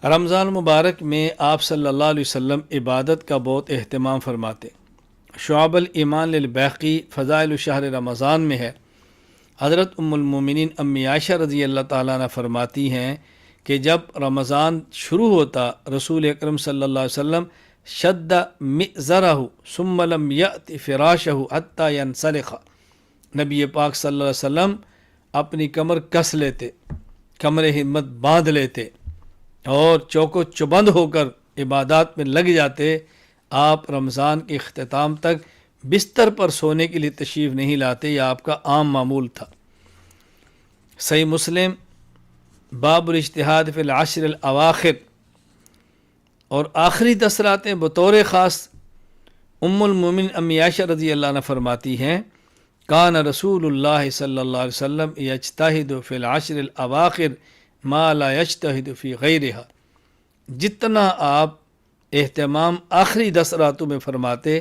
رمضان مبارک میں آپ صلی اللہ علیہ وسلم عبادت کا بہت اہتمام فرماتے۔ شعب الایمان للبیہقی فضائل شہر رمضان میں ہے، حضرت ام المومنین امی عائشہ رضی اللہ تعالیٰ عنہ فرماتی ہیں کہ جب رمضان شروع ہوتا رسول اکرم صلی اللہ علیہ وسلم شد مئزرہ ثم لم یأت فراشہ حتی ینسلخ، نبی پاک صلی اللہ علیہ وسلم اپنی کمر کس لیتے، کمر ہمت باندھ لیتے اور چوک و چبند ہو کر عبادات میں لگ جاتے۔ آپ رمضان کے اختتام تک بستر پر سونے کے لیے تشریف نہیں لاتے، یہ آپ کا عام معمول تھا۔ صحیح مسلم باب الاجتہاد فی العشر الاواخر، اور آخری 10 راتیں بطور خاص ام المومن امی عائشہ رضی اللہ عنہ فرماتی ہیں کان رسول اللہ صلی اللہ علیہ وسلم یجتہد فی العشر الاواخر ما لا یجتہد فی غیرہا، جتنا آپ اہتمام آخری 10 راتوں میں فرماتے،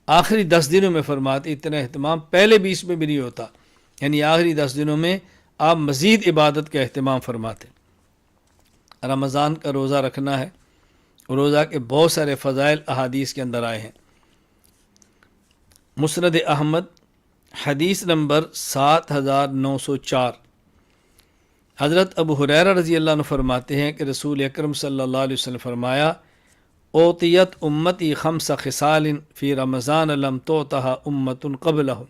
آخری 10 دنوں میں فرماتے، اتنا اہتمام پہلے 20 میں بھی نہیں ہوتا، یعنی آخری 10 دنوں میں آپ مزید عبادت کا اہتمام فرماتے۔ رمضان کا روزہ رکھنا ہے، روزہ کے بہت سارے فضائل احادیث کے اندر آئے ہیں۔ مسند احمد حدیث نمبر 7904، حضرت ابو ہریرہ رضی اللہ عنہ فرماتے ہیں کہ رسول اکرم صلی اللہ علیہ وسلم فرمایا اوتیت امتی 5 خصال فی رمضان لم توتہا امت قبلہم،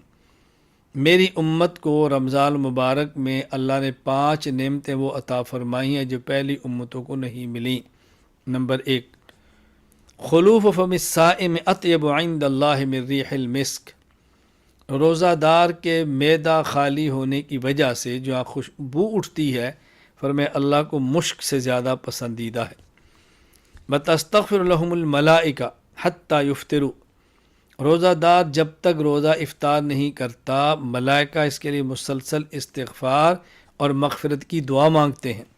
میری امت کو رمضان مبارک میں اللہ نے 5 نعمتیں وہ عطا فرمائی ہیں جو پہلی امتوں کو نہیں ملیں۔ نمبر 1، خلوف فم الصائم اطیب عند اللہ من ریح المسک، روزہ دار کے معدہ خالی ہونے کی وجہ سے جو خوشبو اٹھتی ہے فرمایا اللہ کو مشک سے زیادہ پسندیدہ ہے۔ بتستغفر لهم الملائکہ حتی یفطروا، روزہ دار جب تک روزہ افطار نہیں کرتا ملائکہ اس کے لیے مسلسل استغفار اور مغفرت کی دعا مانگتے ہیں۔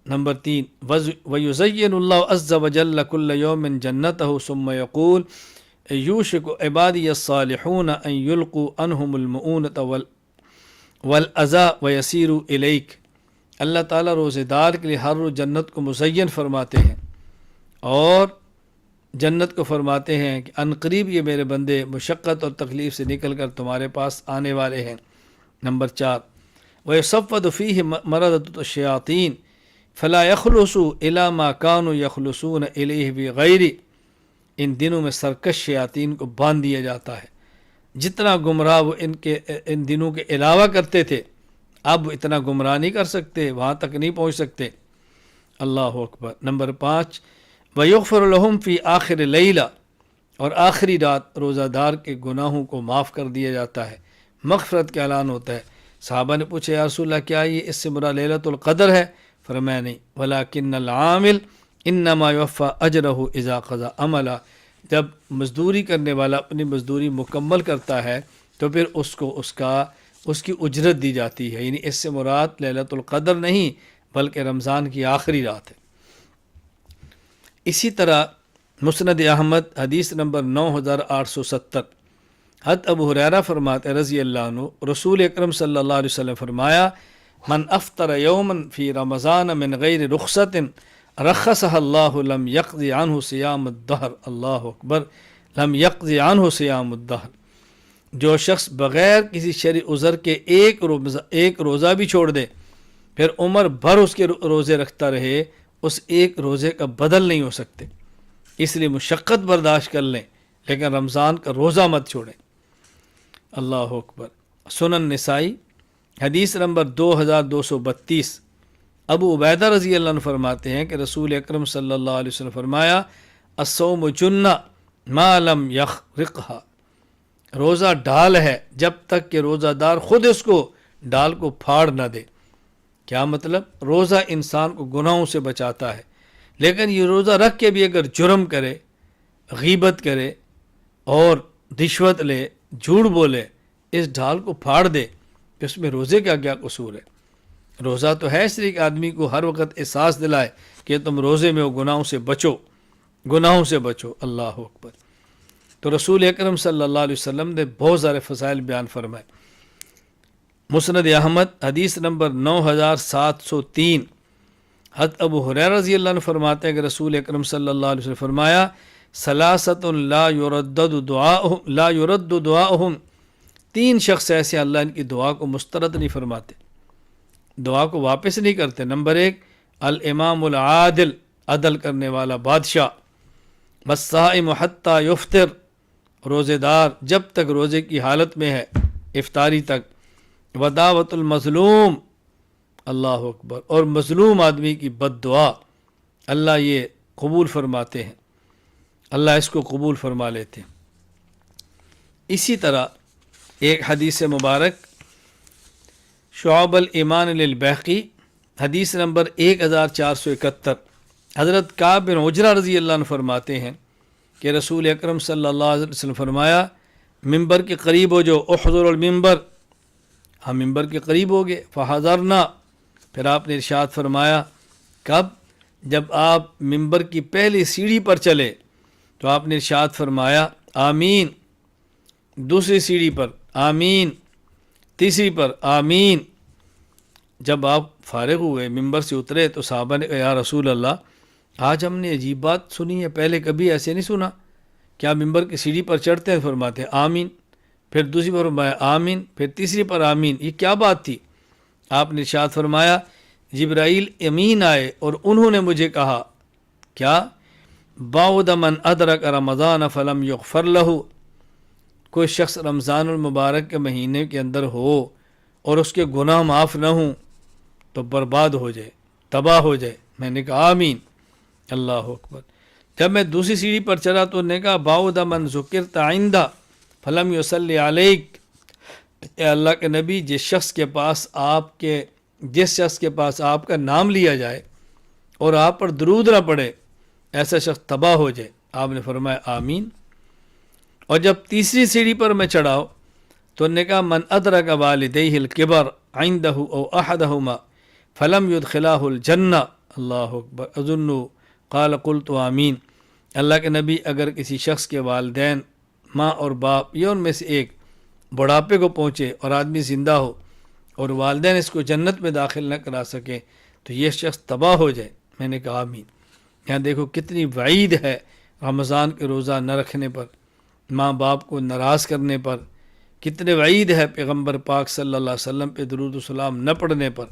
نمبر 3، وَيُزَيِّنُ اللَّهُ عَزَّ وَجَلَّ كُلَّ يَوْمٍ جَنَّتَهُ ثُمَّ يَقُولُ يُوشِكُ عِبَادِيَ الصَّالِحُونَ أَن يُلْقُوا عَنْهُمُ الْمُؤُونَةَ وَالْأَذَى وَيَسِيرُوا إِلَيْكَ، اللہ تعالیٰ روزے دار کے لیے ہر روز جنت کو مزین فرماتے ہیں اور جنت کو فرماتے ہیں کہ ان قریب یہ میرے بندے مشقت اور تکلیف سے نکل کر تمہارے پاس آنے والے ہیں۔ نمبر 4، وَيُصَفَّدُ فِيهِ مَرَضَةُ الشَّيَاطِينِ فَلَا يَخْلُصُوا إِلَى مَا كَانُوا يَخْلُصُونَ إِلَيْهِ بِغَيْرِ، ان دنوں میں سرکش شیاطین کو باندھ دیا جاتا ہے، جتنا گمراہ وہ ان دنوں کے علاوہ کرتے تھے اب اتنا گمراہ نہیں کر سکتے، وہاں تک نہیں پہنچ سکتے۔ اللہ اکبر۔ نمبر 5، وَيُغْفَرُ لَهُمْ فِي آخِرِ لَيْلَةٍ، اور آخری رات روزہ دار کے گناہوں کو معاف کر دیا جاتا ہے، مغفرت کا اعلان ہوتا ہے۔ صحابہ نے پوچھا یا رسول اللہ کیا یہ اس سے مراد لیلۃ القدر ہے؟ فرمایا نہیں، وَلَكِنَّ الْعَامِلَ إِنَّمَا يُوَفَّى أَجْرَهُ إِذَا قَضَى عَمَلًا، جب مزدوری کرنے والا اپنی مزدوری مکمل کرتا ہے تو پھر اس کو اس کی اجرت دی جاتی ہے، یعنی اس سے مراد لیلۃ القدر نہیں بلکہ رمضان کی آخری رات ہے۔ اسی طرح مسند احمد حدیث نمبر 9870، حضرت ابو ہریرہ فرماتے رضی اللہ عنہ رسول اکرم صلی اللہ علیہ وسلم فرمایا من افطر یوما فی رمضان من غیر رخصت رخصہ اللہ لم یقضی عنہ صیام الدہر، اللہ اکبر، لم یقضی عنہ صیام الدہر، جو شخص بغیر کسی شرعی عذر کے ایک روزہ بھی چھوڑ دے پھر عمر بھر اس کے روزے رکھتا رہے، اس ایک روزے کا بدل نہیں ہو سکتے، اس لیے مشقت برداشت کر لیں لیکن رمضان کا روزہ مت چھوڑیں۔ اللہ اکبر۔ سنن نسائی حدیث نمبر 2232، ابو عبیدہ رضی اللہ عنہ فرماتے ہیں کہ رسول اکرم صلی اللہ علیہ وسلم فرمایا الصوم جنہ ما لم یخرقھا، روزہ ڈال ہے جب تک کہ روزہ دار خود اس کو ڈال کو پھاڑ نہ دے۔ کیا مطلب؟ روزہ انسان کو گناہوں سے بچاتا ہے، لیکن یہ روزہ رکھ کے بھی اگر جرم کرے، غیبت کرے اور رشوت لے، جھوٹ بولے، اس ڈھال کو پھاڑ دے کہ اس میں روزے کا کیا قصور ہے؟ روزہ تو ہے اس لیے کہ آدمی کو ہر وقت احساس دلائے کہ تم روزے میں ہو، گناہوں سے بچو، گناہوں سے بچو۔ اللہ اکبر۔ تو رسول اکرم صلی اللہ علیہ وسلم نے بہت سارے فضائل بیان فرمائے۔ مسند احمد حدیث نمبر 9703، حضرت ابو ہریرہ رضی اللہ عنہ فرماتے ہیں کہ رسول اکرم صلی اللہ علیہ وسلم فرمایا ثلاثۃ لا يرد دعاؤہم، تین شخص ایسے اللہ ان کی دعا کو مسترد نہیں فرماتے، دعا کو واپس نہیں کرتے۔ نمبر 1 الامام العادل، عدل کرنے والا بادشاہ، والصائم حتی یفطر، روزے دار جب تک روزے کی حالت میں ہے افطاری تک، ودعوت المظلوم، اللہ اکبر، اور مظلوم آدمی کی بد دعا اللہ یہ قبول فرماتے ہیں، اللہ اس کو قبول فرما لیتے ہیں۔ اسی طرح ایک حدیث مبارک شعب الایمان للبیہقی، حدیث نمبر 1471، حضرت کعب بن عجرہ رضی اللہ عنہ فرماتے ہیں کہ رسول اکرم صلی اللہ علیہ وسلم فرمایا ممبر کے قریب ہو جو، احضر المنبر، ہم ممبر کے قریب ہو گئے، فحضرنا، پھر آپ نے ارشاد فرمایا کب؟ جب آپ ممبر کی پہلی سیڑھی پر چلے تو آپ نے ارشاد فرمایا آمین، دوسری سیڑھی پر آمین، تیسری پر آمین۔ جب آپ فارغ ہوئے ممبر سے اترے تو صحابہ نے کہا یا رسول اللہ آج ہم نے عجیب بات سنی ہے، پہلے کبھی ایسے نہیں سنا، کیا ممبر کی سیڑھی پر چڑھتے ہیں فرماتے ہیں آمین، پھر دوسری پر فرمایا آمین، پھر تیسری پر آمین، یہ کیا بات تھی؟ آپ نے ارشاد فرمایا جبرائیل امین آئے اور انہوں نے مجھے کہا کیا؟ بعد من ادرک رمضان فلم یغفر لہ، کوئی شخص رمضان المبارک کے مہینے کے اندر ہو اور اس کے گناہ معاف نہ ہوں تو برباد ہو جائے، تباہ ہو جائے۔ میں نے کہا آمین، اللہ اکبر۔ جب میں دوسری سیڑھی پر چڑھا تو انہوں نے کہا بعد من ذکرت عندہ فلم یصلی علیک، اے اللہ کے نبی جس شخص کے پاس آپ کا نام لیا جائے اور آپ پر درود نہ پڑے ایسا شخص تباہ ہو جائے۔ آپ نے فرمایا آمین۔ اور جب تیسری سیڑھی پر میں چڑھاؤ تو انہوں نے کہا من ادرک والدیہ الکبر عندہ او احدہما فلم یدخلہ الجنہ، اللہ اکبر، اظن قال قلت آمین۔ اللہ کے نبی اگر کسی شخص کے والدین ماں اور باپ یہ ان میں سے ایک بڑھاپے کو پہنچے اور آدمی زندہ ہو اور والدین اس کو جنت میں داخل نہ کرا سکے تو یہ شخص تباہ ہو جائے۔ میں نے کہا آمین۔ یہاں دیکھو کتنی وعید ہے رمضان کے روزہ نہ رکھنے پر، ماں باپ کو ناراض کرنے پر، کتنے وعید ہے پیغمبر پاک صلی اللہ علیہ وسلم پہ درود و سلام نہ پڑھنے پر۔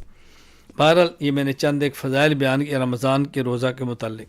بہرحال یہ میں نے چند ایک فضائل بیان کیا رمضان کے روزہ کے متعلق۔